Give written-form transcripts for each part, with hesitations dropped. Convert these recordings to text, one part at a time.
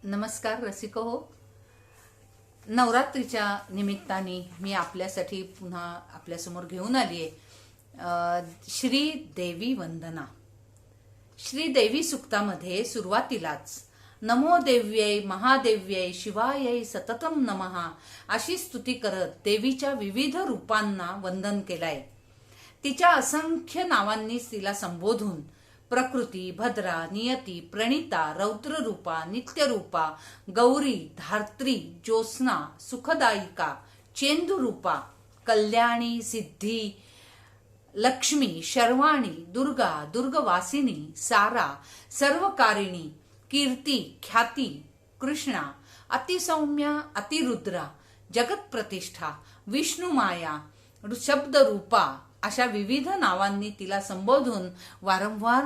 नमस्कार रसिक हो. नवरात्रीच्या निमित्ताने मी आपल्यासाठी पुन्हा आपल्यासमोर घेऊन आली आहे श्री देवी वंदना. श्री देवी सुक्तामध्ये सुरुवातीलाच नमो देव्यै महादेव्यै शिवायै सततम नमः अशी स्तुती करत देवीच्या विविध रूपांना वंदन केलंय. तिच्या असंख्य नावांनी तिला संबोधून प्रकृती, भद्रा, नियती, प्रणिता, रौद्ररूपा, नित्यरूपा, गौरी, धात्री, ज्योत्स्ना, सुखदायिका, चेंदुरूपा, कल्याणी, सिद्धी, लक्ष्मी, शर्वाणी, दुर्गा, दुर्गवासिनी, सारा, सर्वकारिणी, कीर्ती, ख्याती, कृष्णा, अतिसौम्या, अतिरुद्रा, जगतप्रतिष्ठा, विष्णुमाया, शब्दरूपा अशा विविध नावांनी तिला संबोधून वारंवार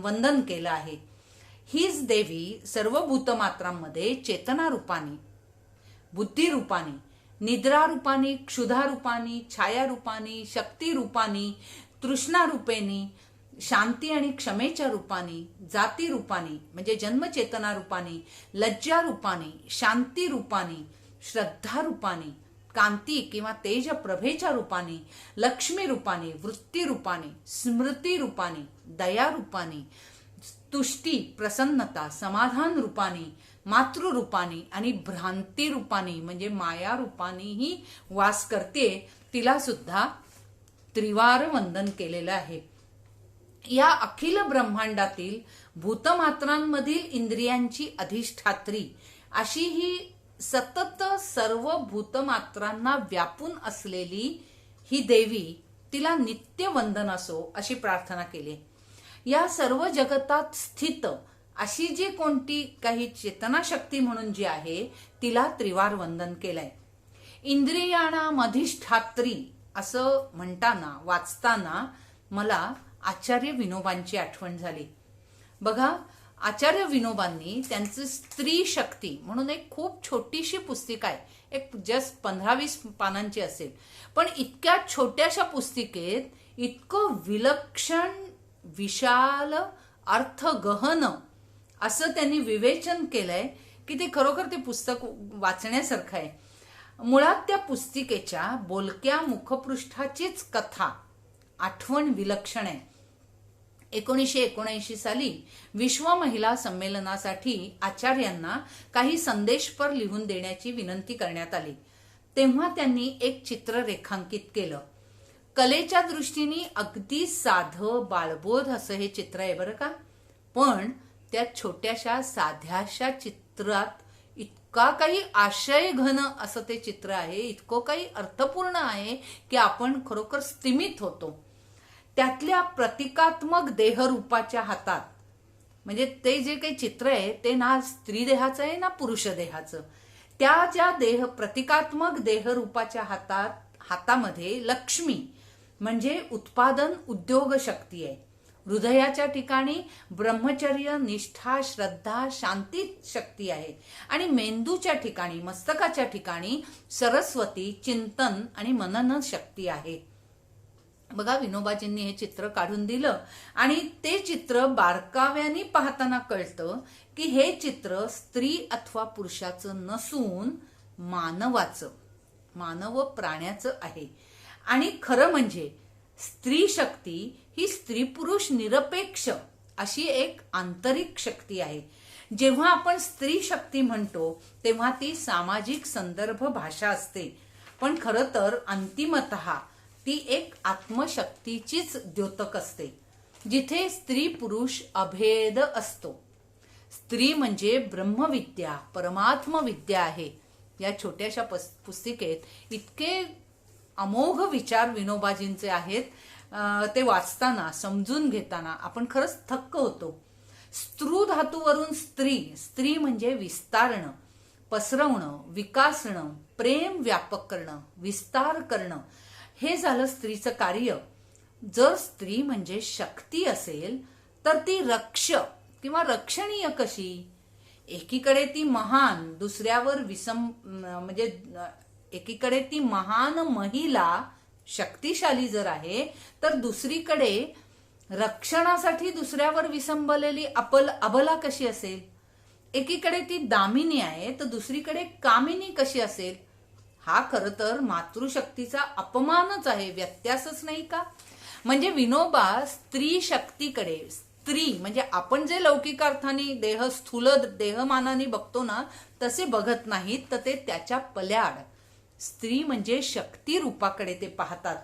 वंदन केलं आहे. हीच देवी सर्व भूतमात्रांमध्ये चेतना रूपाने, बुद्धी रूपाने, निद्रा रूपाने, क्षुधा रूपाने, छाया रूपाने, शक्ती रूपाने, तृष्णा रूपेने, शांती आणि क्षमेच्या रूपाने, जाती रूपाने म्हणजे जन्मचेतना रूपाने, लज्जा रूपाने, शांती रूपाने, श्रद्धा रूपाने, कांती किंवा तेज प्रभेच्या रूपाने, लक्ष्मी रूपाने, वृत्ती रूपाने, स्मृती रूपाने, दया रूपाने, तुष्टी, प्रसन्नता, समाधान रूपाने, मातृ रूपाने आणि भ्रांती रूपाने म्हणजे माया रूपानेही वास करते. तिला सुद्धा त्रिवार वंदन केलेलं आहे. या अखिल ब्रह्मांडातील भूतमात्रांमधील इंद्रियांची अधिष्ठात्री अशी ही सतत सर्व भूतमात्रांना व्यापून असलेली ही देवी, तिला नित्य वंदन असो अशी प्रार्थना केली. या सर्व जगतात स्थित अशी जी कोणती काही चेतनाशक्ती म्हणून जी आहे तिला त्रिवार वंदन केलंय. इंद्रियाणाम अधिष्ठात्री असं म्हणताना वाचताना मला आचार्य विनोबांची आठवण झाली. बघा, आचार्य विनोबांनी त्यांचं स्त्री शक्ती म्हणून एक खूप छोटीशी पुस्तिका आहे, एक जस्ट 15-20 पानांची असेल, पण इतक्या छोट्याशा पुस्तिकेत इतकं विलक्षण, विशाल, अर्थ गहन असं त्यांनी विवेचन केलंय की ते खरोखर ते पुस्तक वाचण्यासारखं आहे. मुळात त्या पुस्तिकेच्या बोलक्या मुखपृष्ठाचीच कथा आठवण विलक्षण आहे. 1979 साली विश्व महिला संमेलनासाठी आचार्यांना काही संदेशपर लिहून देण्याची विनंती करण्यात आली. तेव्हा त्यांनी एक चित्र रेखांकित केलं. कलेच्या दृष्टीने अगदी साधं बाळबोध असं हे चित्र आहे बरं का, पण त्या छोट्याशा साध्याशा चित्रात इतका काही आशय घन असं ते चित्र आहे, इतकं काही अर्थपूर्ण आहे की आपण खरोखर स्तिमित होतो. त्यातल्या प्रतिकात्मक देहरूपाच्या हातात, म्हणजे ते जे काही चित्र आहे ते ना स्त्री देहाचं आहे ना पुरुष देहाचं, त्या ज्या प्रतिकात्मक देहरूपाच्या हातामध्ये लक्ष्मी म्हणजे उत्पादन उद्योग शक्ती आहे. हृदयाच्या ठिकाणी ब्रह्मचर्य, निष्ठा, श्रद्धा, शांती शक्ती आहे आणि मेंदूच्या ठिकाणी, मस्तकाच्या ठिकाणी सरस्वती, चिंतन आणि मनन शक्ती आहे. बघा, विनोबाजींनी हे चित्र काढून दिलं आणि ते चित्र बारकाव्याने पाहताना कळतं की हे चित्र स्त्री अथवा पुरुषाचं नसून मानवाचं, मानव प्राण्याचं आहे. आणि खरं म्हणजे स्त्री शक्ती ही स्त्री पुरुष निरपेक्ष अशी एक आंतरिक शक्ती आहे. जेव्हा आपण स्त्री शक्ती म्हणतो तेव्हा ती सामाजिक संदर्भ भाषा असते, पण खरं तर अंतिमतः ती एक आत्मशक्तीचीच द्योतक असते, जिथे स्त्री पुरुष अभेद असतो. स्त्री म्हणजे ब्रह्मविद्या, परमात्मविद्या आहे. या छोट्याशा पुस्तिकेत इतके अमोघ विचार विनोबाजींचे आहेत, ते वाचताना, समजून घेताना आपण खरंच थक्क होतो. स्त्रू धातूवरून स्त्री म्हणजे विस्तारणं, पसरवणं, विकासणं, प्रेम व्यापक करणं, विस्तार करणं, हे झालं स्त्रीचं कार्य. जर स्त्री म्हणजे शक्ती असेल तर ती रक्ष किंवा रक्षणीय कशी? एकीकडे ती महान, दुसऱ्यावर म्हणजे एकीकडे ती महान महिला शक्तिशाली जर आहे, तर दुसरीकडे रक्षणासाठी दुसऱ्यावर विसंबलेली अबला कशी असेल? एकीकडे ती दामिनी आहे तर दुसरीकडे कामिनी कशी असेल? हा खरं तर मातृशक्तीचा अपमानच आहे, व्यत्यासच नाही का? म्हणजे विनोबा स्त्री शक्तीकडे, स्त्री म्हणजे आपण जे लौकिक अर्थाने देह स्थूल देहमानाने बघतो ना तसे बघत नाहीत, तर ते त्याच्या पल्याड स्त्री म्हणजे शक्ती रूपाकडे ते पाहतात.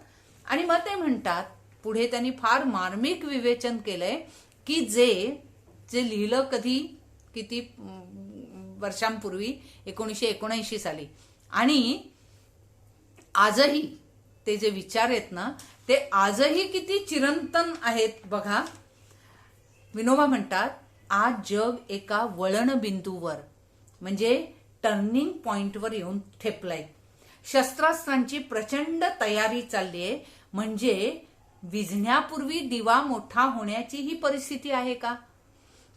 आणि मग ते म्हणतात, पुढे त्यांनी फार मार्मिक विवेचन केलंय की जे जे लिहिलं कधी, किती वर्षांपूर्वी, 1979 साली, आणि आजही ते जे विचार आहेत ना ते आजही किती चिरंतन आहेत बघा. विनोबा म्हणतात, आज जग एका वळण बिंदूवर म्हणजे टर्निंग पॉइंटवर येऊन ठेपलाय. शस्त्रास्त्रांची प्रचंड तयारी चालली आहे. म्हणजे विझण्यापूर्वी दिवा मोठा होण्याची ही परिस्थिती आहे का?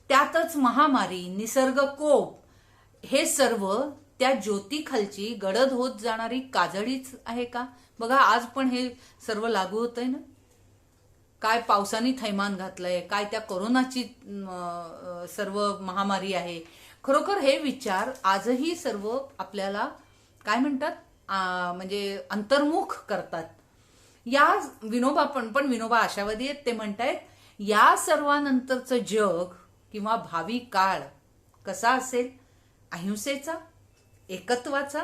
त्यातच महामारी, निसर्ग कोप, हे सर्व त्या ज्योतीखालची गडद होत जाणारी काजळीच आहे का? बघा आज पण हे सर्व लागू होतंय ना. काय पावसाने थैमान घातलंय, काय त्या कोरोनाची सर्व महामारी आहे. खरोखर हे विचार आजही सर्व आपल्याला काय म्हणतात, म्हणजे अंतर्मुख करतात. या विनोबा पण विनोबा आशावादी आहेत. ते म्हणतायत, या सर्वानंतरचं जग किंवा भावी काळ कसा असेल? अहिंसेचा, एकत्वाचा.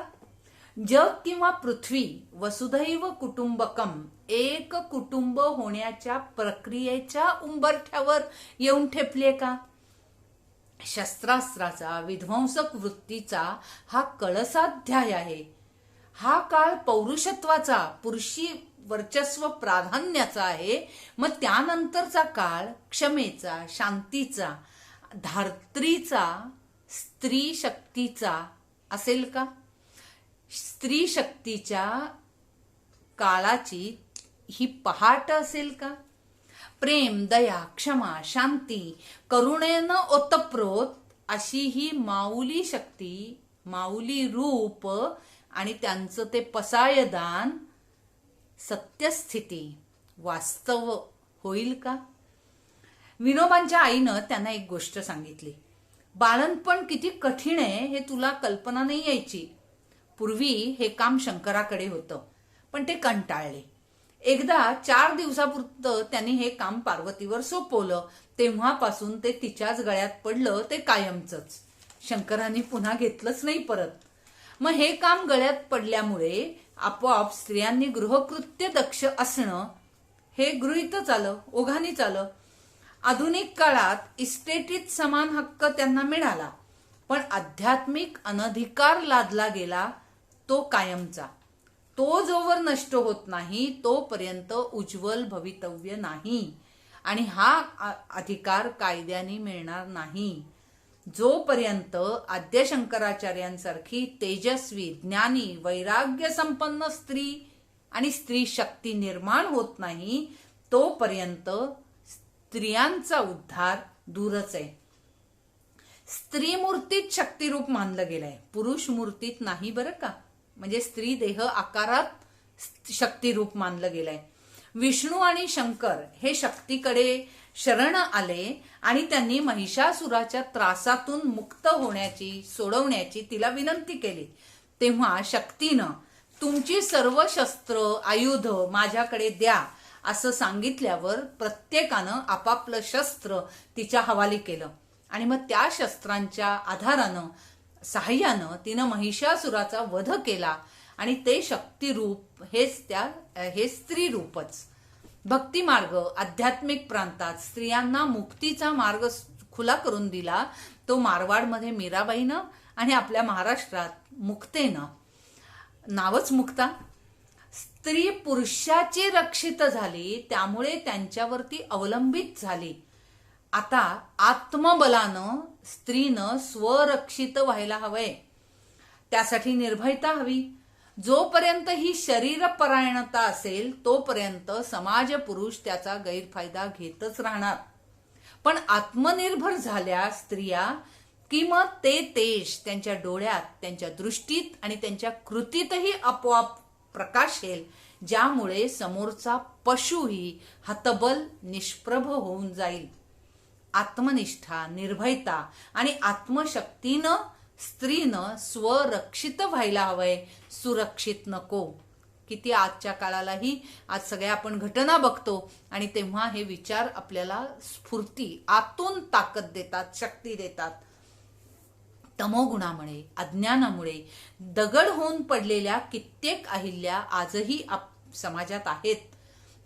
जग किंवा पृथ्वी वसुधैव कुटुंबकम, एक कुटुंब होण्याच्या प्रक्रियेच्या उंबरठ्यावर येऊन ठेपले का? शस्त्रास्त्राचा, विध्वंसक वृत्तीचा हा कळसाध्याय आहे. हा काळ पौरुषत्वाचा, पुरुषी वर्चस्व प्राधान्याचा आहे. मग त्यानंतरचा काळ क्षमेचा, शांतीचा, धात्रीचा, स्त्री शक्तीचा असेल का? स्त्री शक्तीच्या काळाची ही पहाट असेल का? प्रेम, दया, क्षमा, शांती, करुणेनं ओतप्रोत अशी ही माऊली शक्ती, माऊली रूप आणि त्यांचं ते पसायदान सत्यस्थिती वास्तव होईल का? विनोबांच्या आईनं त्यांना एक गोष्ट सांगितली. बाळणपण किती कठीण आहे हे तुला कल्पना नाही यायची. पूर्वी हे काम शंकराकडे होतं, पण ते कंटाळले. एकदा 4 दिवसापुरतं त्यांनी हे काम पार्वतीवर सोपवलं. तेव्हापासून ते तिच्याच गळ्यात पडलं, ते कायमचंच. शंकरांनी पुन्हा घेतलंच नाही परत. मग हे काम गळ्यात पडल्यामुळे आपोआप स्त्रियांनी गृहकृत्य दक्ष असणं हे गृहीतच आलं, ओघानीच आलं. आधुनिक काळात इस्टेटीत समान हक्क त्यांना मिळाला, पण आध्यात्मिक अनधिकार लादला गेला तो कायमचा. तो जोवर नष्ट होत नाही तोपर्यंत उज्ज्वल भवितव्य नाही, आणि हा अधिकार कायद्याने मिळणार नाही. जोपर्यंत आद्य शंकराचार्यांसारखी तेजस्वी, ज्ञानी, वैराग्य संपन्न स्त्री आणि स्त्री शक्ती निर्माण होत नाही तोपर्यंत स्त्रियांचा उद्धार दूरच आहे. स्त्री मूर्तीत शक्तिरूप मानलं गेलंय, पुरुष मूर्तीत नाही बरं का. म्हणजे स्त्री देह आकारात शक्तिरूप मानलं गेलंय. विष्णू आणि शंकर हे शक्तीकडे शरण आले आणि त्यांनी महिषासुराच्या त्रासातून मुक्त होण्याची, सोडवण्याची तिला विनंती केली. तेव्हा शक्तीनं तुमची सर्व शस्त्र, आयुध माझ्याकडे द्या असं सांगितल्यावर प्रत्येकानं आपापलं शस्त्र तिच्या हवाली केलं. आणि मग त्या शस्त्रांच्या आधारानं, साह्यानं तिनं महिषासुराचा वध केला. आणि ते शक्तिरूप हे स्त्री रूपच. भक्ती मार्ग आध्यात्मिक प्रांतात स्त्रियांना मुक्तीचा मार्ग खुला करून दिला तो मारवाडमध्ये मीराबाईनं, आणि आपल्या महाराष्ट्रात मुक्तेनं. नावच मुक्ता. स्त्री पुरुषाची रक्षित झाली, त्यामुळे त्यांच्यावरती अवलंबित झाली. आता आत्मबलानं स्त्रीनं स्वरक्षित व्हायला हवंय. त्यासाठी निर्भयता हवी. जोपर्यंत ही शरीरपरायणता असेल तोपर्यंत समाज पुरुष त्याचा गैरफायदा घेतच राहणार. पण आत्मनिर्भर झाल्या स्त्रिया की मग ते तेज त्यांच्या डोळ्यात, त्यांच्या दृष्टीत आणि त्यांच्या कृतीतही आपोआप प्रकाशेल, ज्यामुळे समोरचा पशुही हतबल, निष्प्रभ होऊन जाईल. आत्मनिष्ठा, निर्भयता आणि आत्मशक्तीनं स्त्रीनं स्वरक्षित व्हायला हवंय, सुरक्षित नको. किती आजच्या काळालाही आज सगळ्या आपण घटना बघतो आणि तेव्हा हे विचार आपल्याला स्फूर्ती, आतून ताकद देतात, शक्ती देतात. तमोगुणामुळे, अज्ञानामुळे दगड होऊन पडलेल्या कित्येक अहिल्या आजही समाजात आहेत.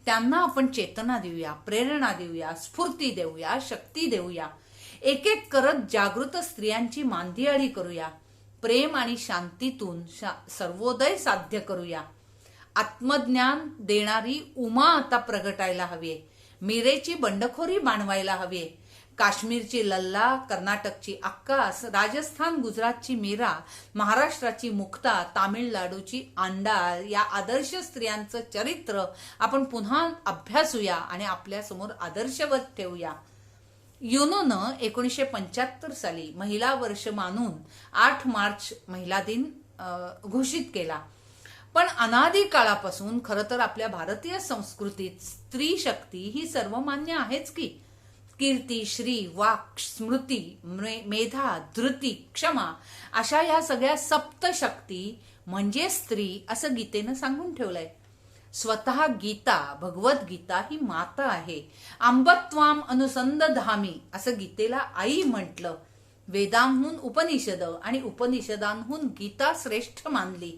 त्यांना आपण चेतना देऊया, प्रेरणा देऊया, स्फूर्ती देऊया, शक्ती देऊया. एक एक करत जागृत स्त्रियांची मांदियाळी करूया. प्रेम आणि शांतीतून सर्वोदय साध्य करूया. आत्मज्ञान देणारी उमा आता प्रगटायला हवी. मीरेची बंडखोरी मांडवायला हवी. काश्मीरची लल्ला, कर्नाटकची अक्का, राजस्थान गुजरातची मीरा, महाराष्ट्राची मुक्ता, तामिळनाडूची आंडा या आदर्श स्त्रियांचं चरित्र आपण पुन्हा अभ्यासूया आणि आपल्यासमोर आदर्शवत ठेवूया. युनोनं 1975 साली महिला वर्ष मानून 8 मार्च महिला दिन घोषित केला. पण अनादी काळापासून खरं तर आपल्या भारतीय संस्कृतीत स्त्री शक्ती ही सर्वमान्य आहेच की. कीर्ती, श्री, वाक, स्मृती, मेधा, धृती, क्षमा अशा या सगळ्या सप्तशक्ती म्हणजे स्त्री असं गीतेनं सांगून ठेवलंय. स्वतः गीता, भगवद्गीता ही माता आहे. अंबत्वाम अनुसंदधामी असं गीतेला आई म्हटलं. वेदांहून उपनिषद आणि उपनिषदांहून गीता श्रेष्ठ मानली.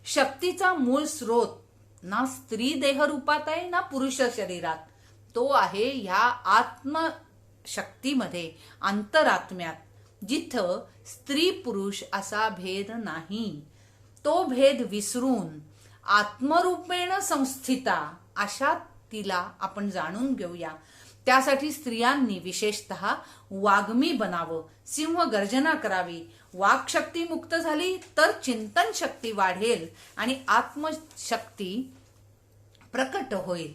शक्तीचा मूळ स्रोत ना स्त्री देहरूपात आहे ना पुरुष शरीरात. तो आहे ह्या आत्मशक्तीमध्ये, अंतरात्म्यात, जिथं स्त्री पुरुष असा भेद नाही. तो भेद विसरून आत्मरूपेण संस्थिता अशा तिला आपण जाणून घेऊया. त्यासाठी स्त्रियांनी विशेषतः वाग्मी बनावं, सिंह गर्जना करावी. वाक्शक्ती मुक्त झाली तर चिंतन शक्ती वाढेल आणि आत्मशक्ती प्रकट होईल.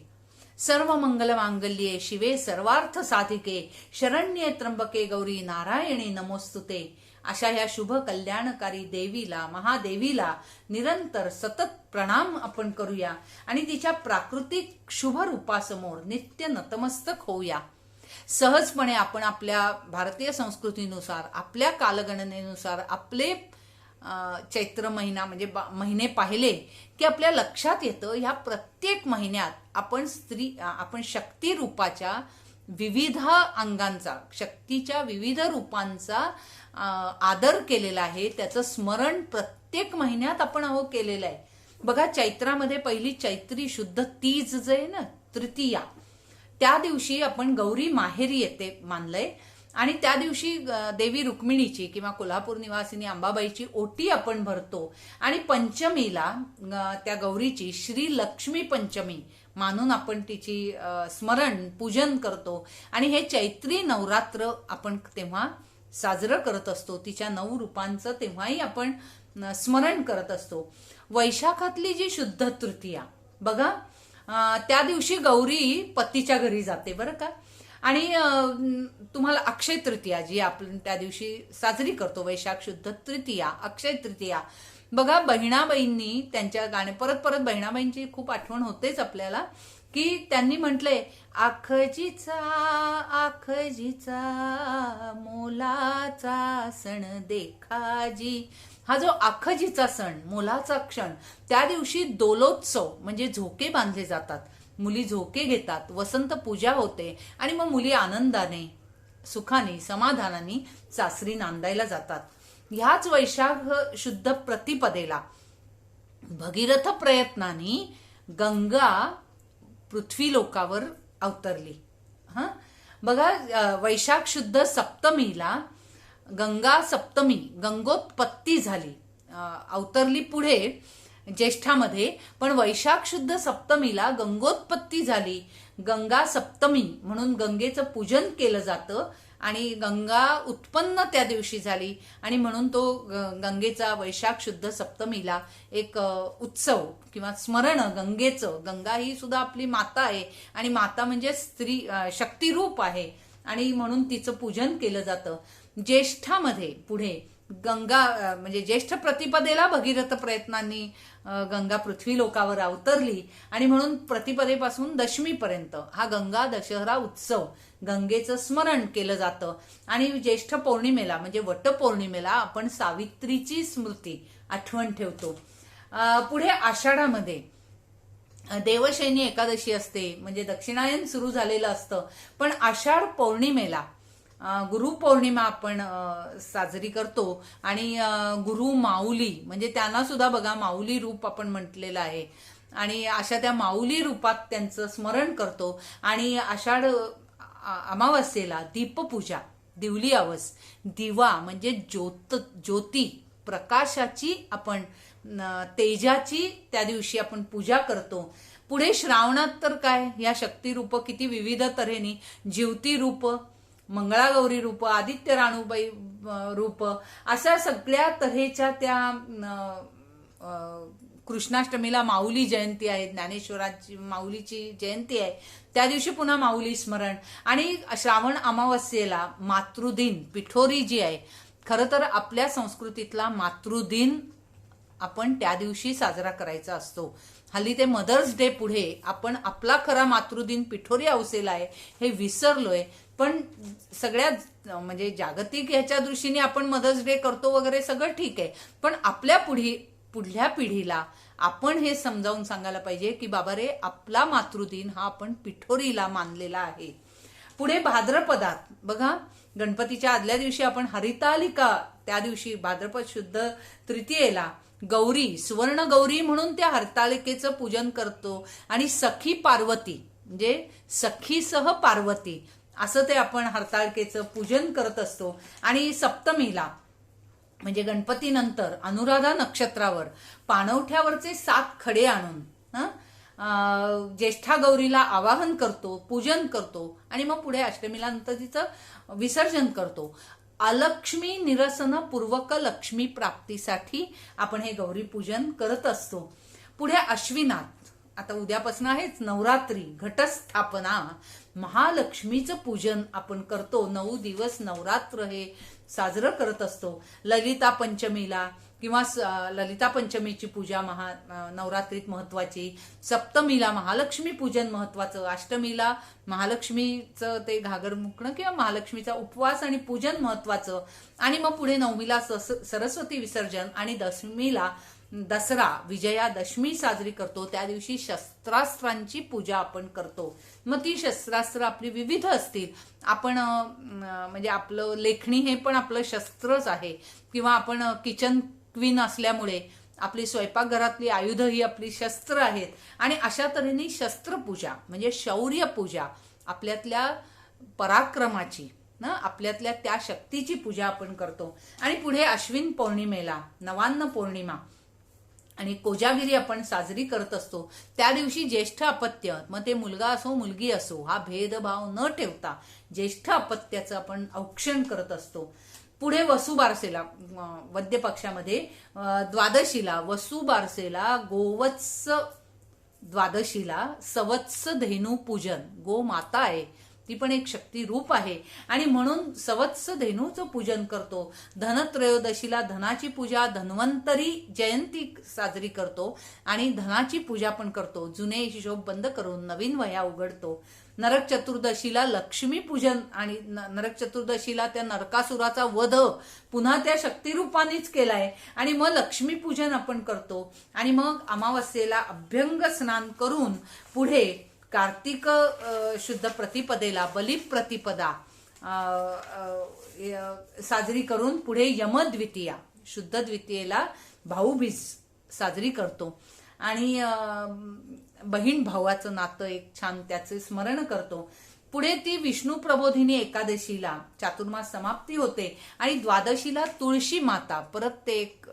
सर्व मंगल मांगल्ये शिवे सर्वार्थ साधिके शरण्ये त्र्यंबके गौरी नारायणी नमोस्तुते. अशा ह्या शुभ कल्याणकारी देवीला, महादेवीला निरंतर सतत प्रणाम आपण करूया आणि तिच्या प्राकृतिक शुभ रूपासमोर नित्य नतमस्तक होऊया. सहजपणे आपण आपल्या भारतीय संस्कृतीनुसार, आपल्या कालगणनेनुसार आपले चैत्र महिना म्हणजे महिने पाहिले की आपल्या लक्षात येतं ह्या प्रत्येक महिन्यात आपण शक्ती रूपाच्या विविध अंगांचा, शक्तीच्या विविध रूपांचा आदर केलेला आहे. त्याचं स्मरण प्रत्येक महिन्यात आपण केलेलं आहे. बघा, चैत्रामध्ये पहिली चैत्री शुद्ध तीज जे आहे ना, तृतीया, त्या दिवशी आपण गौरी माहेरी येते मानलंय आणि त्या दिवशी देवी रुक्मिणीची किंवा कोल्हापूर निवासिनी अंबाबाईची ओटी आपण भरतो आणि पंचमीला त्या गौरीची श्री लक्ष्मी पंचमी मानून आपण तिची स्मरण पूजन करतो आणि हे चैत्री नवरात्र आपण तेव्हा साजरं करत असतो. तिच्या 9 रूपांचं तेव्हाही आपण स्मरण करत असतो. वैशाखातली जी शुद्ध तृतीया बघा, त्या दिवशी गौरी पतीच्या घरी जाते बरं का. आणि तुम्हाला अक्षय तृतीया जी आपण त्या दिवशी साजरी करतो, वैशाख शुद्ध तृतीया, अक्षय तृतीया बघा, बहिणाबाईंनी त्यांच्या गाणे परत परत बहिणाबाईंची खूप आठवण होतेच आपल्याला की त्यांनी म्हटलंय, आखजीचा आखजीचा मोलाचा सण देखाजी. हा जो आखजीचा सण, मोलाचा क्षण, त्या दिवशी दोलोत्सव म्हणजे झोके बांधले जातात. मुली झोके घेतात, वसंत पूजा होते आणि मग मुली आनंदाने, सुखाने, समाधानाने सासरी नांदायला जातात. ह्याच वैशाख शुद्ध प्रतिपदेला भगीरथ प्रयत्नाने गंगा पृथ्वी लोकावर अवतरली. बघा, वैशाख शुद्ध सप्तमीला गंगा सप्तमी, गंगोत्पत्ती झाली, अवतरली पुढे ज्येष्ठामध्ये, पण वैशाख शुद्ध सप्तमीला गंगोत्पत्ती झाली. गंगा सप्तमी म्हणून गंगेचं पूजन केलं जातं आणि गंगा उत्पन्न त्या दिवशी झाली आणि म्हणून तो गंगेचा वैशाख शुद्ध सप्तमीला एक उत्सव किंवा स्मरण गंगेचं. गंगा ही सुद्धा आपली माता आहे आणि माता म्हणजे स्त्री शक्तिरूप आहे आणि म्हणून तिचं पूजन केलं जातं. ज्येष्ठामध्ये पुढे गंगा म्हणजे ज्येष्ठ प्रतिपदेला भगीरथ प्रयत्नांनी गंगा पृथ्वी लोकावर अवतरली आणि म्हणून प्रतिपदेपासून दशमीपर्यंत हा गंगा दशहरा उत्सव गंगेचं स्मरण केलं जातं. आणि ज्येष्ठ पौर्णिमेला म्हणजे वटपौर्णिमेला आपण सावित्रीची स्मृती आठवण ठेवतो. पुढे आषाढामध्ये देवशयनी एकादशी असते, म्हणजे दक्षिणायन सुरू झालेलं असतं. पण आषाढ पौर्णिमेला गुरुपौर्णिमा आपण साजरी करतो आणि गुरु माऊली म्हणजे त्यांना सुद्धा बघा माऊली रूप आपण म्हटलेलं आहे. आणि अशा त्या माऊली रूपात त्यांचं स्मरण करतो. आणि आषाढ अमावस्येला दीपपूजा, दिवली अवस, दिवा म्हणजे ज्योती प्रकाशाची आपण तेजाची त्या दिवशी आपण पूजा करतो. पुढे श्रावणात तर काय या शक्ती रूप किती विविध तऱ्हेने, ज्योती रूप, मंगळागौरी रूप, आदित्य राणूबाई रूप, अशा सगळ्या तऱ्हेच्या त्या कृष्णाष्टमीला माऊली जयंती आहे, ज्ञानेश्वराची माऊलीची जयंती आहे, त्या दिवशी पुन्हा माऊली स्मरण. आणि श्रावण अमावस्येला मातृदिन, पिठोरी जी आहे, खरं तर आपल्या संस्कृतीतला मातृदिन आपण त्या दिवशी साजरा करायचा असतो. हल्ली ते मदर्स डे पुढे आपण आपला खरा मातृदिन पिठोरी अवसेला आहे हे विसरलोय. पण सगळ्यात म्हणजे जागतिक ह्याच्या दृष्टीने आपण मदर्स डे करतो वगैरे सगळं ठीक आहे, पण आपल्या पुढल्या पिढीला आपण हे समजावून सांगायला पाहिजे की बाबा रे, आपला मातृदिन हा आपण पिठोरीला मानलेला आहे. पुढे भाद्रपदात बघा, गणपतीच्या आदल्या दिवशी आपण हरितालिका, त्या दिवशी भाद्रपद शुद्ध तृतीयेला गौरी, सुवर्ण गौरी म्हणून त्या हरतालिकेचं पूजन करतो. आणि सखी पार्वती म्हणजे सखीसह पार्वती असं ते आपण हरतालिकेचं पूजन करत असतो. आणि सप्तमीला म्हणजे गणपतीनंतर अनुराधा नक्षत्रावर पाणवठ्यावरचे 7 खडे आणून ज्येष्ठा गौरीला आवाहन करतो, पूजन करतो. आणि मग पुढे अष्टमीला नंतर तिचं विसर्जन करतो. अलक्ष्मी निरसन पूर्वक लक्ष्मी प्राप्तीसाठी आपण हे गौरी पूजन करत असतो. पुढे अश्विनात आता उद्यापासून आहेच नवरात्री, घटस्थापना, महालक्ष्मीचं पूजन आपण करतो. 9 दिवस नवरात्र हे साजरं करत असतो. ललिता पंचमीला किंवा ललिता पंचमीची पूजा नवरात्रीत महत्वाची, सप्तमीला महालक्ष्मी पूजन महत्वाचं, अष्टमीला महालक्ष्मीचं ते घागर मुकणं किंवा महालक्ष्मीचा उपवास आणि पूजन महत्वाचं. आणि मग पुढे नवमीला सरस्वती विसर्जन आणि दशमीला दसरा, विजयादशमी साजरी करतो. त्या दिवशी शस्त्रास्त्रांची पूजा आपण करतो. मग ती शस्त्रास्त्र आपली विविध असतील. आपण म्हणजे आपलं लेखणी हे पण आपलं शस्त्रच आहे, किंवा आपण किचन क्वीन असल्यामुळे आपली स्वयंपाकघरातली आयुध ही आपली शस्त्र आहेत. आणि अशा तऱ्हेने शस्त्रपूजा म्हणजे शौर्य पूजा, आपल्यातल्या पराक्रमाची आपल्यातल्या त्या शक्तीची पूजा आपण करतो. आणि पुढे अश्विन पौर्णिमेला नवान्न पौर्णिमा आणि कोजागिरी आपण साजरी करत असतो. त्या दिवशी ज्येष्ठ अपत्य, मग ते मुलगा असो मुलगी असो, हा भेदभाव न ठेवता ज्येष्ठ अपत्याचं आपण औक्षण करत असतो. पुढे वसुबारसेला वद्य पक्षामध्ये द्वादशीला वसुबारसेला गोवत्स, द्वादशीला सवत्स धेनू पूजन, गो माता आहे ती पण एक शक्ती रूप आहे आणि म्हणून सवत्स धेनूचं पूजन करतो. धनत्रयोदशीला धनाची पूजा, धन्वंतरी जयंती साजरी करतो आणि धनाची पूजा पण करतो. जुने हिशोब बंद करून नवीन वह्या उघडतो. नरक चतुर्दशीला लक्ष्मी पूजन आणि नरक चतुर्दशीला त्या नरकासुराचा वध पुन्हा त्या शक्तिरूपानेच केलाय आणि मग लक्ष्मी पूजन आपण करतो. आणि मग अमावस्येला अभ्यंग स्नान करून पुढे कार्तिक शुद्ध प्रतिपदेला बलिप्रतिपदा साजरी करून पुढे यमद्वितीया, शुद्ध द्वितीयेला भाऊबीज साजरी करतो. आणि बहीण भावाचं नातं एक छान त्याचे स्मरण करतो. पुढे ती विष्णू प्रबोधिनी एकादशीला चातुर्मास समाप्ती होते आणि द्वादशीला तुळशी माता, परत ते एक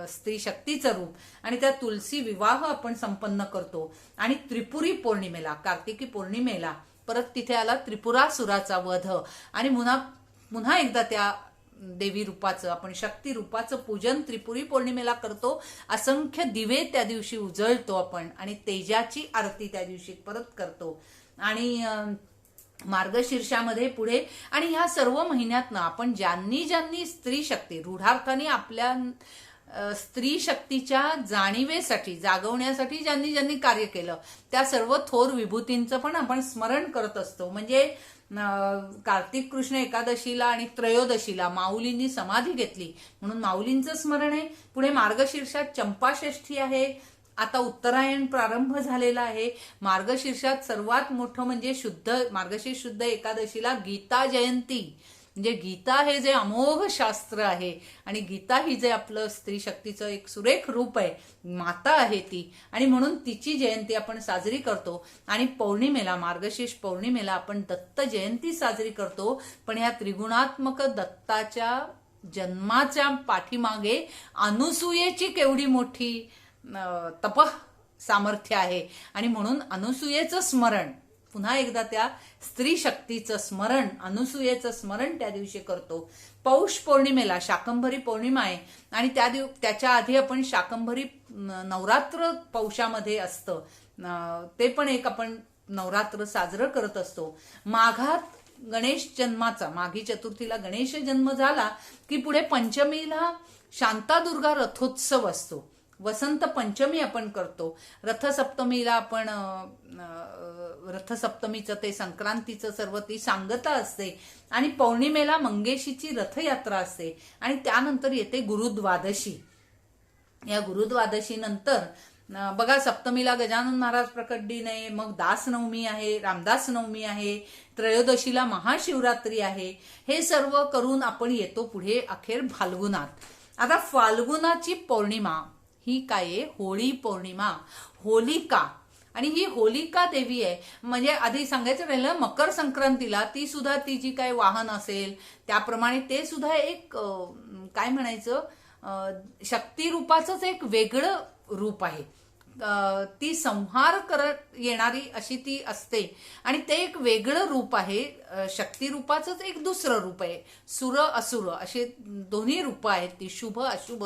स्त्री शक्तीचं रूप, आणि त्या तुलसी विवाह आपण संपन्न करतो. आणि त्रिपुरी पौर्णिमेला, कार्तिकी पौर्णिमेला परत तिथे आला त्रिपुरासुराचा वध आणि पुन्हा एकदा त्या देवी रूपाचं आपण शक्ती रूपाचं पूजन त्रिपुरी पौर्णिमेला करतो. असंख्य दिवे त्या दिवशी उजळतो आपण आणि तेजाची आरती त्या दिवशी परत करतो. आणि मार्गशीर्षामध्ये पुढे आणि ह्या सर्व महिन्यातनं आपण ज्यांनी ज्यांनी स्त्री शक्ती रूढार्थाने आपल्या स्त्री शक्तीच्या जाणीवेसाठी जागवण्यासाठी ज्यांनी ज्यांनी कार्य केलं त्या सर्व थोर विभूतींचं पण आपण स्मरण करत असतो. म्हणजे कार्तिक कृष्ण एकादशीला आणि त्रयोदशीला माऊलींनी समाधी घेतली म्हणून माऊलींचं स्मरण आहे. पुढे मार्गशीर्षात चंपाषष्ठी आहे. आता उत्तरायण प्रारंभ झालेला आहे. मार्गशीर्षात सर्वात मोठं म्हणजे मार्गशीर्ष शुद्ध एकादशीला गीता जयंती. म्हणजे गीता हे जे अमोघ शास्त्र आहे आणि गीता ही जे आपलं स्त्री शक्तीचं एक सुरेख रूप आहे, माता आहे ती, आणि म्हणून तिची जयंती आपण साजरी करतो. आणि पौर्णिमेला मार्गशीर्ष पौर्णिमेला आपण दत्त जयंती साजरी करतो. पण ह्या त्रिगुणात्मक दत्ताच्या जन्माच्या पाठीमागे अनुसूयेची केवढी मोठी तप सामर्थ्य आहे. आणि म्हणून अनुसूयेचं स्मरण पुन्हा एकदा त्या स्त्री शक्तीचं स्मरण अनुसूयेचं स्मरण त्या दिवशी करतो. पौष पौर्णिमेला शाकंभरी पौर्णिमा आहे आणि त्याच्या आधी आपण शाकंभरी नवरात्र पौषामध्ये असतं, ते पण एक आपण नवरात्र साजरं करत असतो. माघात गणेश जन्माचा माघी चतुर्थीला गणेश जन्म झाला की पुढे पंचमीला शांतादुर्गा रथोत्सव असतो. वसंत पंचमी आपण करतो. रथसप्तमीला आपण रथसप्तमीचं ते संक्रांतीचं सर्व ती सांगता असते. आणि पौर्णिमेला मंगेशीची रथयात्रा असते. आणि त्यानंतर येते गुरुद्वादशी. या गुरुद्वादशी नंतर बघा सप्तमीला गजानन महाराज प्रकट दिन आहे, मग दासनवमी आहे, रामदास नवमी आहे, त्रयोदशीला महाशिवरात्री आहे. हे सर्व करून आपण येतो पुढे अखेर फाल्गुनात. आता फाल्गुनाची पौर्णिमा ही काय आहे? होळी पौर्णिमा, होलिका. आणि ही होलिका देवी आहे. म्हणजे आधी सांगायचं राहिलं मकर संक्रांतीला ती सुद्धा ती जी काय वाहन असेल त्याप्रमाणे ते सुद्धा एक काय म्हणायचं शक्ती रूपाचंच एक वेगळं रूप आहे. ती संहार करत येणारी अशी ती असते आणि ते एक वेगळं रूप आहे. शक्ती रूपाचंच एक दुसरं रूप आहे. सुर असुर असे दोन्ही रूपं आहेत. ती शुभ अशुभ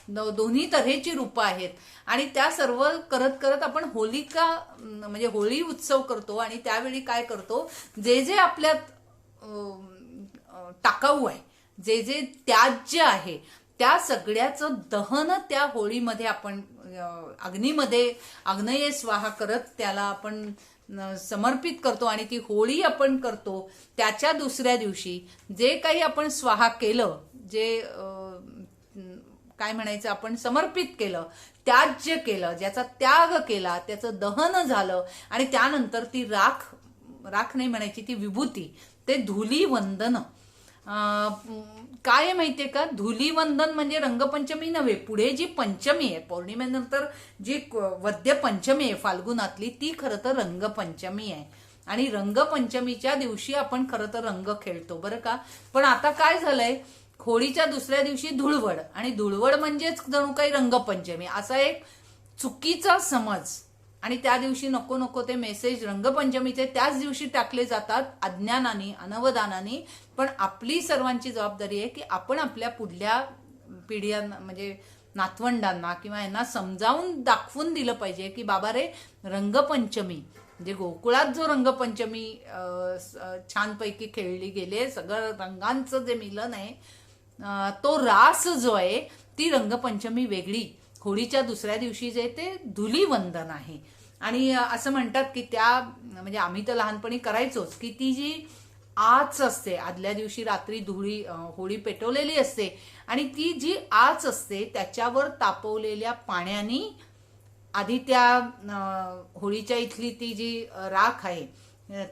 दोन्ही तऱ्हेची रूपं आहेत. आणि त्या सर्व करत करत आपण होलिका म्हणजे होळी उत्सव करतो. आणि त्यावेळी काय करतो, जे जे आपल्यात टाकाऊ आहे, जे जे त्याज्य आहे त्या सगळ्याचं दहन त्या होळीमध्ये आपण अग्नीमध्ये अग्नये स्वाहा करत त्याला आपण समर्पित करतो. आणि ती होळी आपण करतो. त्याच्या दुसऱ्या दिवशी जे काही आपण स्वाहा केलं, जे काय म्हणायचं आपण समर्पित केलं, त्याज्य केलं, ज्याचा त्याग केला, त्याचं दहन झालं आणि त्यानंतर ती राख नाही म्हणायची, ती विभूती, ते धुलीवंदन. काय माहितीये का, धुलीवंदन म्हणजे रंगपंचमी नव्हे, पुढे जी पंचमी आहे पौर्णिमेनंतर जी वद्य पंचमी आहे फाल्गुनातली, ती खरं तर रंगपंचमी आहे. आणि रंगपंचमीच्या दिवशी आपण खरं तर रंग खेळतो बरं का. पण आता काय झालंय, होळीच्या दुसऱ्या दिवशी धुळवड, आणि धुळवड म्हणजेच जणू काही रंगपंचमी असा एक चुकीचा समज. आणि त्या दिवशी नको नको ते मेसेज रंगपंचमीचे त्याच दिवशी टाकले जातात अज्ञानाने अनवधानाने. पण आपली सर्वांची जबाबदारी आहे की आपण आपल्या पुढल्या पिढ्यांना म्हणजे नातवंडांना किंवा यांना समजावून दाखवून दिलं पाहिजे की बाबा रे, रंगपंचमी म्हणजे गोकुळात जो रंगपंचमी छानपैकी खेळली गेले, सगळं रंगांचं जे मिलन आहे, तो रास जो आहे, ती रंगपंचमी वेगळी. होळीच्या दुसऱ्या दिवशी जे ते धुलीवंदन आहे. आणि असं म्हणतात की त्या म्हणजे आम्ही तर लहानपणी करायचोच की ती जी आच असते आदल्या दिवशी रात्री होळी पेटवलेली असते आणि ती जी आच असते त्याच्यावर तापवलेल्या पाण्याने आधी त्या होळीच्या इथली ती जी राख आहे,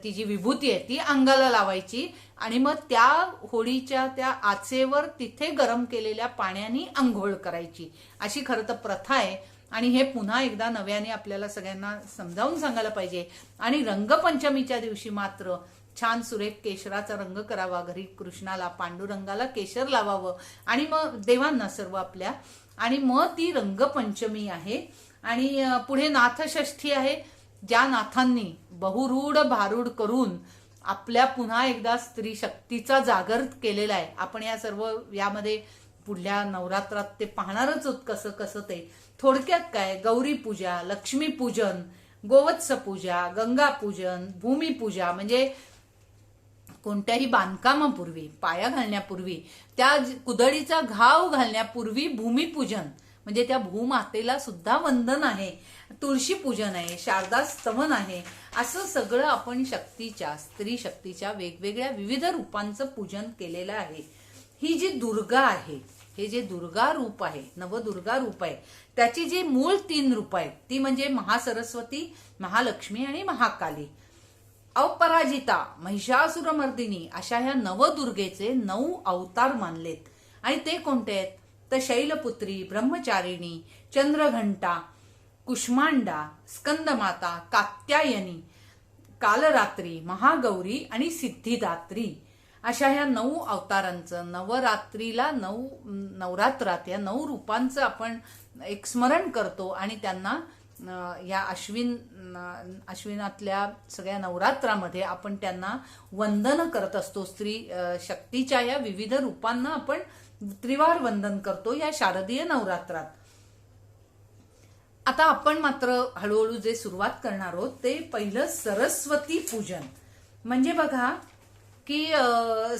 ती जी विभूती आहे, ती अंगाला लावायची आणि मग त्या होळीच्या त्या आचेवर तिथे गरम केलेल्या पाण्याने आंघोळ करायची, अशी खरं तर प्रथा आहे. आणि हे पुन्हा एकदा नव्याने आपल्याला सगळ्यांना समजावून सांगायला पाहिजे. आणि रंगपंचमीच्या दिवशी मात्र छान सुरेख केशराचा रंग करावा, घरी कृष्णाला पांडुरंगाला केशर लावावं आणि मग देवांना सर्व आपल्या. आणि मग ती रंगपंचमी आहे. आणि पुढे नाथषष्ठी आहे, ज्या नाथांनी बहुरूढ भारूड करून आपल्या पुन्हा एकदा स्त्री शक्तीचा जागर केलेला आहे. आपण या सर्व यामध्ये पुढल्या नवरात्रात ते पाहणारच आहोत कसं कसं ते. थोडक्यात काय, गौरी पूजा, लक्ष्मी पूजन, गोवत्स पूजा, गंगा पूजन, भूमिपूजा, म्हणजे कोणत्याही बांधकामापूर्वी, पाया घालण्यापूर्वी, त्या कुदळीचा घाव घालण्यापूर्वी भूमिपूजन म्हणजे त्या भूमातेला सुद्धा वंदन आहे, तुळशी पूजन आहे, शारदा स्तवन आहे. असं सगळं आपण शक्तीच्या, स्त्री शक्तीच्या वेगवेगळ्या विविध रूपांचं पूजन केलेलं आहे. ही जी दुर्गा आहे, हे जे दुर्गा रूप आहे, नवदुर्गा रूप आहे, त्याची जी मूळ 3 रूप आहेत ती म्हणजे महासरस्वती, महालक्ष्मी आणि महाकाली. अपराजिता, महिषासुरमर्दिनी अशा ह्या नवदुर्गेचे 9 अवतार मानलेत. आणि ते कोणते आहेत तर शैलपुत्री, ब्रह्मचारिणी, चंद्रघंटा, कुष्मांडा, स्कंदमाता, कात्यायनी, कालरात्री, महागौरी आणि सिद्धिदात्री अशा ह्या 9 अवतारांचं नवरात्रीला नवरात्रात या 9 रूपांचं आपण एक स्मरण करतो आणि त्यांना या अश्विनातल्या सगळ्या नवरात्रामध्ये आपण त्यांना वंदन करत असतो. स्त्री शक्तीच्या या विविध रूपांना आपण त्रिवार वंदन करतो या शारदीय नवरात्रात. आता आपण मात्र हळूहळू जे सुरुवात करणार आहोत ते पहिलं सरस्वती पूजन. म्हणजे बघा की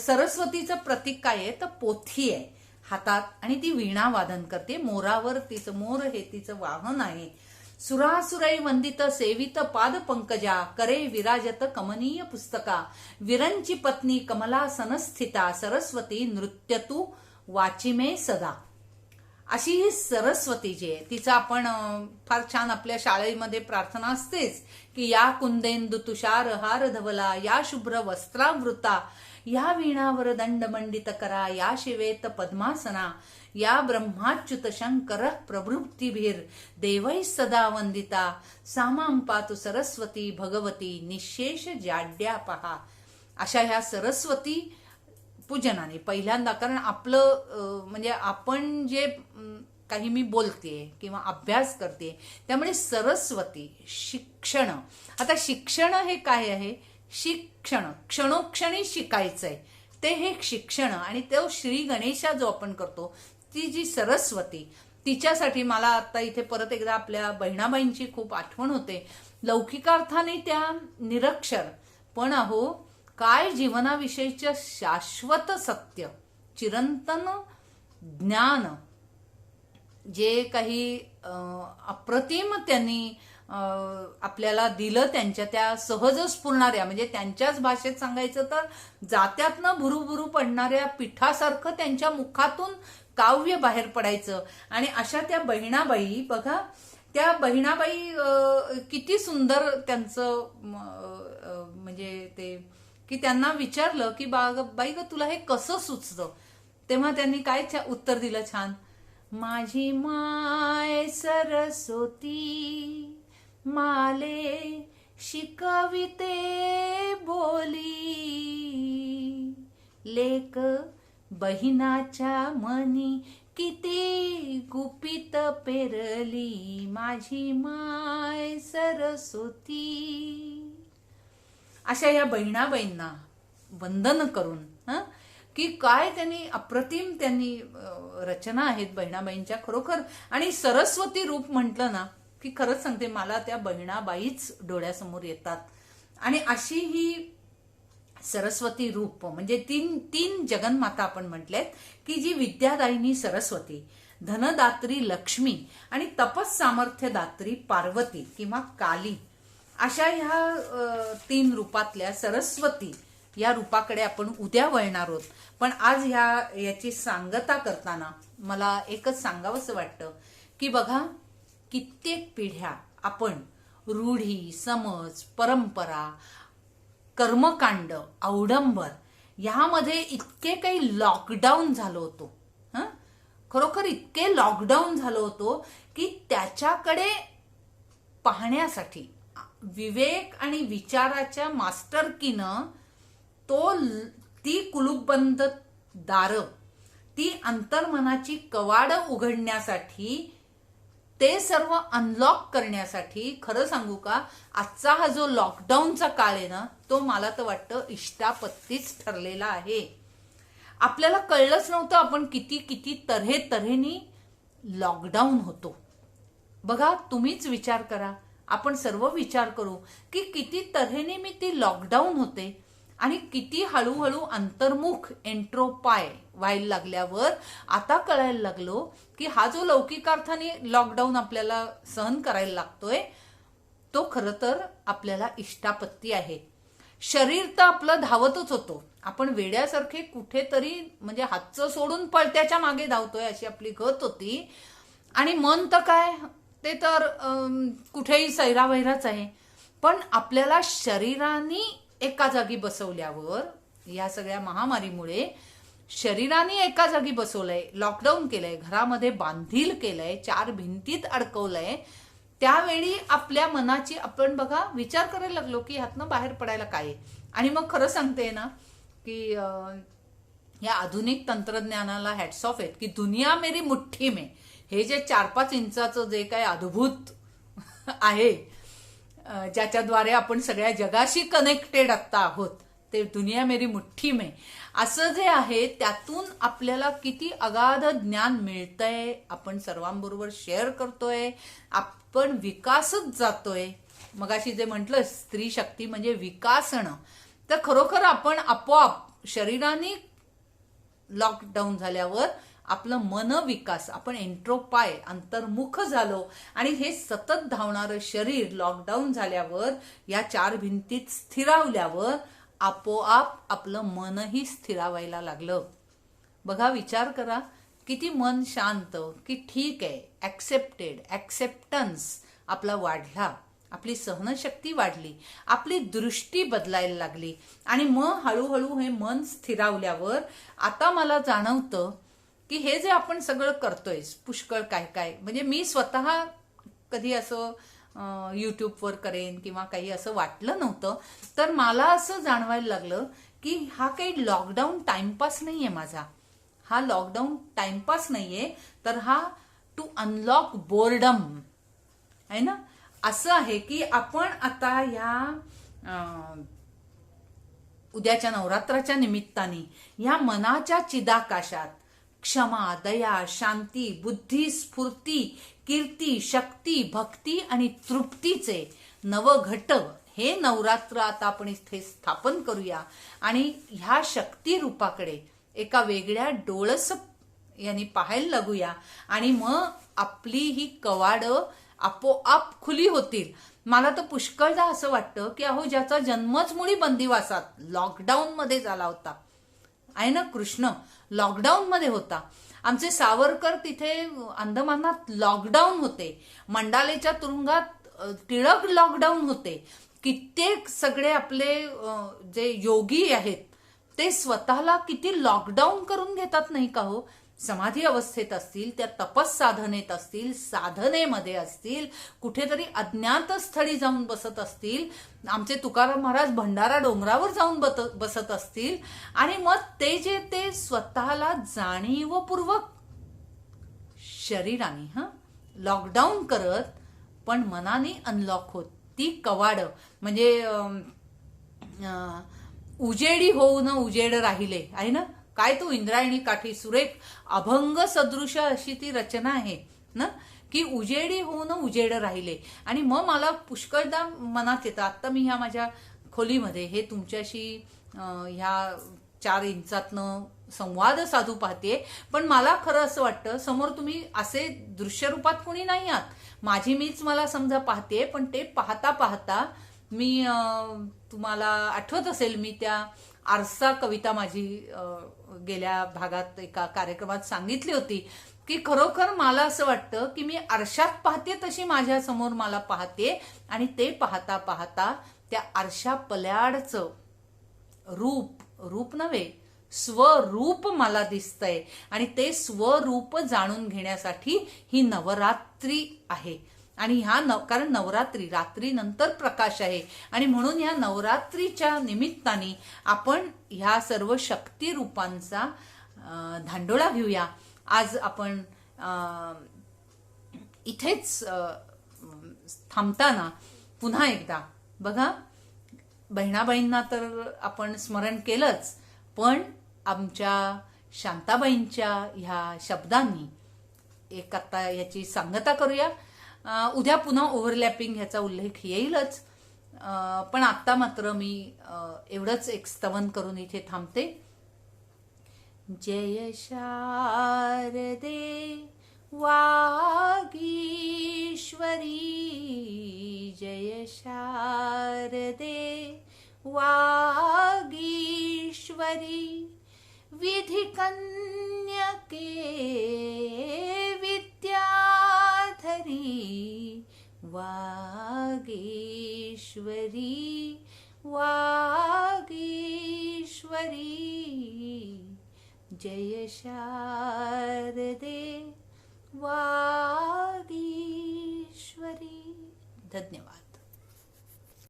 सरस्वतीचं प्रतीक काय आहे तर पोथी आहे हातात आणि ती वीणा वादन करते. मोरावर तिचं, मोर हे तिचं वाहन आहे. सुरासुरै वंदित सेवित पाद पंकजा, करे विराजत कमनीय पुस्तका, विरंची पत्नी कमला सनस्थिता, सरस्वती नृत्य तू वाचिमे सदा. अशी ही सरस्वती जी आहे तिचं आपण फार छान आपल्या शाळेमध्ये प्रार्थना असतेच की या कुंदेंदु तुषार हार धवला, या शुभ्र वस्त्रावृता, या वीणावर दंडमंडित करा, या शिवेत पद्मासना, या ब्रह्माच्युत शंकर प्रभृतीभिर देवै सदा वंदिता, सामां पातु सरस्वती भगवती निशेष जाड्या पहा. अशा ह्या सरस्वती पूजनाने पहिल्यांदा, कारण आपलं म्हणजे आपण जे काही मी बोलते किंवा अभ्यास करते त्यामुळे सरस्वती शिक्षण. आता शिक्षण हे काय आहे, शिक्षण क्षणोक्षणी शिकायचंय ते हे शिक्षण. आणि तो श्री गणेशा जो आपण करतो ती जी सरस्वती, तिच्यासाठी मला आता इथे परत एकदा आपल्या बहिणाबाईंची खूप आठवण होते. लौकिकार्थाने त्या निरक्षर पण अहो काय जीवनाविषयीचं शाश्वत सत्य, चिरंतन ज्ञान जे काही अप्रतिम त्यांनी आपल्याला दिलं, त्यांच्या त्या सहज स्फुरणाऱ्या, म्हणजे त्यांच्याच भाषेत सांगायचं तर जात्यातनं भुरुभुरू पडणाऱ्या पिठासारखं त्यांच्या मुखातून काव्य बाहेर पडायचं. आणि अशा त्या बहिणाबाई बघा, त्या बहिणाबाई किती सुंदर त्यांचं म्हणजे ते की त्यांना विचारलं की बाई ग तुला हे कसं सुचतं, तेव्हा त्यांनी काय उत्तर दिलं छान, माझी माय सरस्वती माले शिकविते बोली, लेक बहिणाच्या मनी किती गुपित पेरली, माझी माय सरस्वती. अशा या बहिणाबाईंना वंदन करून की काय त्यांनी अप्रतिम त्यांनी रचना आहेत बहिणाबाईंच्या खरोखर. आणि सरस्वती रूप म्हटलं ना की खरंच सांगते मला त्या बहिणाबाईच डोळ्यासमोर येतात. आणि अशी ही सरस्वती रूप म्हणजे तीन जगन्माता आपण म्हटलेत की जी विद्यादायिनी सरस्वती, धनदात्री लक्ष्मी आणि तपस सामर्थ्य दात्री पार्वती किंवा काली, अशा ह्या 3 रूपातल्या सरस्वती या रूपाकडे आपण उद्या वळणार आहोत. पण आज याची सांगता करताना मला एकच सांगावंसं वाटतं की बघा कित्येक पिढ्या आपण रूढी, समज, परंपरा, कर्मकांड, अवडंबर यामध्ये इतके काही लॉकडाऊन झालो होतो, खरोखर इतके लॉकडाऊन झालो होतो की त्याच्याकडे पाहण्यासाठी विवेक आणि विचाराच्या मास्टरकीनं ती कुलूपबंद दारं, ती अंतर्मनाची कवाड उघडण्यासाठी, ते सर्व अनलॉक करण्यासाठी खरं सांगू का आजचा हा जो लॉकडाऊनचा काळ आहे ना तो मला तर वाटतं इष्टापत्तीच ठरलेला आहे. आपल्याला कळलंच नव्हतं आपण किती तऱ्हेनी लॉकडाऊन होतो. बघा तुम्हीच विचार करा, आपण सर्व विचार करू की किती तऱ्हेने मी ती लॉकडाऊन होते. आणि किती हळूहळू अंतर्मुख एंट्रोपाय व्हायला लागल्यावर आता कळायला लागलो की हा जो लौकिक अर्थाने लॉकडाऊन आपल्याला सहन करायला लागतोय तो खरं तर आपल्याला इष्टापत्ती आहे. शरीर तर आपलं धावतच होतो, आपण वेड्यासारखे कुठेतरी म्हणजे हातचं सोडून पळत्याच्या मागे धावतोय अशी आपली गत होती. आणि मन तर काय, ते तर कुठेही सैरावैराच आहे. पण आपल्याला शरीराने एका जागी बसवल्यावर, या सगळ्या महामारीमुळे शरीराने एका जागी बसवलंय, लॉकडाऊन केलंय, घरामध्ये बांधील केलंय, 4 भिंतीत अडकवलंय, त्यावेळी आपल्या मनाची आपण बघा विचार करायला लागलो की ह्यातनं बाहेर पडायला काय आहे. आणि मग खरं सांगते ना की या आधुनिक तंत्रज्ञानाला हॅट्स ऑफ आहेत की दुनिया मेरी मुठ्ठी में, हे जे 4-5 इंचाचं जे काय अद्भुत आहे ज्याच्याद्वारे आपण सगळ्या जगाशी कनेक्टेड आत्ता आहोत, ते दुनिया मेरी मुठ्ठी में असं जे आहे त्यातून आपल्याला किती अगाध ज्ञान मिळतंय, आपण सर्वांबरोबर शेअर करतोय, आपण विकासच जातोय. मगाशी जे म्हटलं स्त्री शक्ती म्हणजे विकासणं, तर खरोखर आपण आपोआप शरीराने लॉकडाऊन झाल्यावर आपलं मन विकास, आपण एंट्रोपाय अंतर्मुख झालो. आणि हे सतत धावणारं शरीर लॉकडाऊन झाल्यावर या 4 भिंतीत स्थिरावल्यावर आपोआप आपलं मनही स्थिरावायला लागलं. बघा विचार करा, किती मन शांत, की ठीक आहे, ऍक्सेप्टन्स आपला वाढला, आपली सहनशक्ती वाढली, आपली दृष्टी बदलायला लागली. आणि मग हळूहळू हे मन स्थिरावल्यावर आता मला जाणवतं की हे जे आपण सगळं करतोय पुष्कळ काय काय, म्हणजे मी स्वतः कधी असं यूट्यूबवर करेन किंवा काही असं वाटलं नव्हतं, तर मला असं जाणवायला लागलं की हा काही लॉकडाऊन टाइमपास नाहीये माझा, हा लॉकडाऊन टाइमपास नाहीये, तर हा टू अनलॉक बोर्डम आहे ना. असं आहे की आपण आता ह्या उद्याच्या नवरात्राच्या निमित्ताने ह्या मनाच्या चिदाकाशात क्षमा, दया, शांती, बुद्धी, स्फूर्ती, कीर्ती, शक्ती, भक्ती आणि तृप्तीचे नवघट हे नवरात्र आता आपण इथे स्थापन करूया. आणि ह्या शक्ती रूपाकडे एका वेगळ्या डोळस यांनी पाहायला लागूया. आणि मग आपली ही कवाडं आपोआप खुली होतील. मला तर पुष्कळदा असं वाटतं की अहो ज्याचा जन्मच मुळी बंदिवासात लॉकडाऊन मध्ये झाला होता आहे ना, कृष्ण लॉकडाऊन मध्ये होता, आमचे सावरकर तिथे अंदमानात लॉकडाऊन होते, मंडालेच्या तुरुंगात टिळक लॉकडाऊन होते, कित्येक सगळे आपले जे योगी आहेत ते स्वतःला किती लॉकडाऊन करून घेतात नाही का हो. समाधी अवस्थेत असतील, त्या तपस साधनेत असतील, साधनेमध्ये असतील, कुठेतरी अज्ञात स्थळी जाऊन बसत असतील, आमचे तुकाराम महाराज भंडारा डोंगरावर जाऊन बसत असतील. आणि मग ते स्वतःला जाणीवपूर्वक शरीराने लॉकडाऊन करत पण मनाने अनलॉक होत, ती कवाड म्हणजे उजेडी होऊन उजेड राहिले आहे ना. काय तो इंद्रायणी काठी सुरेख अभंग सदृश अशी ती रचना आहे ना, की उजेडी होऊन उजेड राहिले. आणि मग मला पुष्कळदा मनात येतं, आता मी ह्या माझ्या खोलीमध्ये हे तुमच्याशी ह्या 4 इंचातनं संवाद साधू पाहते, पण मला खरं असं वाटतं समोर तुम्ही असे दृश्य रूपात कोणी नाही आहात, माझी मीच मला समजा पाहते. पण ते पाहता पाहता मी तुम्हाला आठवत असेल मी त्या आरसा कविता माझी गेल्या भागात एका कार्यक्रमात सांगितली होती की खरोखर मला असं वाटतं की मी आरशात पाहते तशी माझ्या समोर मला पाहते. आणि ते पाहता पाहता त्या आरशा पल्याडचं रूप नव्हे स्वरूप मला दिसतंय. आणि ते स्वरूप जाणून घेण्यासाठी ही नवरात्री आहे. आणि कारण नवरात्री रात्री नंतर प्रकाश आहे. आणि म्हणून ह्या नवरात्रीच्या निमित्ताने आपण ह्या सर्व शक्ती रूपांचा धांडोळा घेऊया. आज आपण इथेच थांबताना पुन्हा एकदा बघा, बहिणाबाईंना तर आपण स्मरण केलंच, पण आमच्या शांताबाईंच्या ह्या शब्दांनी एक आता याची सांगता करूया. उद्या पुन्हा ओव्हरलॅपिंग ह्याचा उल्लेख येईलच. पण आत्ता मात्र मी एवढंच एक स्तवन करून इथे थांबते. जय शारदे वागीश्वरी, जय शारदे वागीश्वरी, विधिकन्यके विद्याधरी, वागीश्वरी वागीश्वरी, जय शारदे वागीश्वरी. धन्यवाद.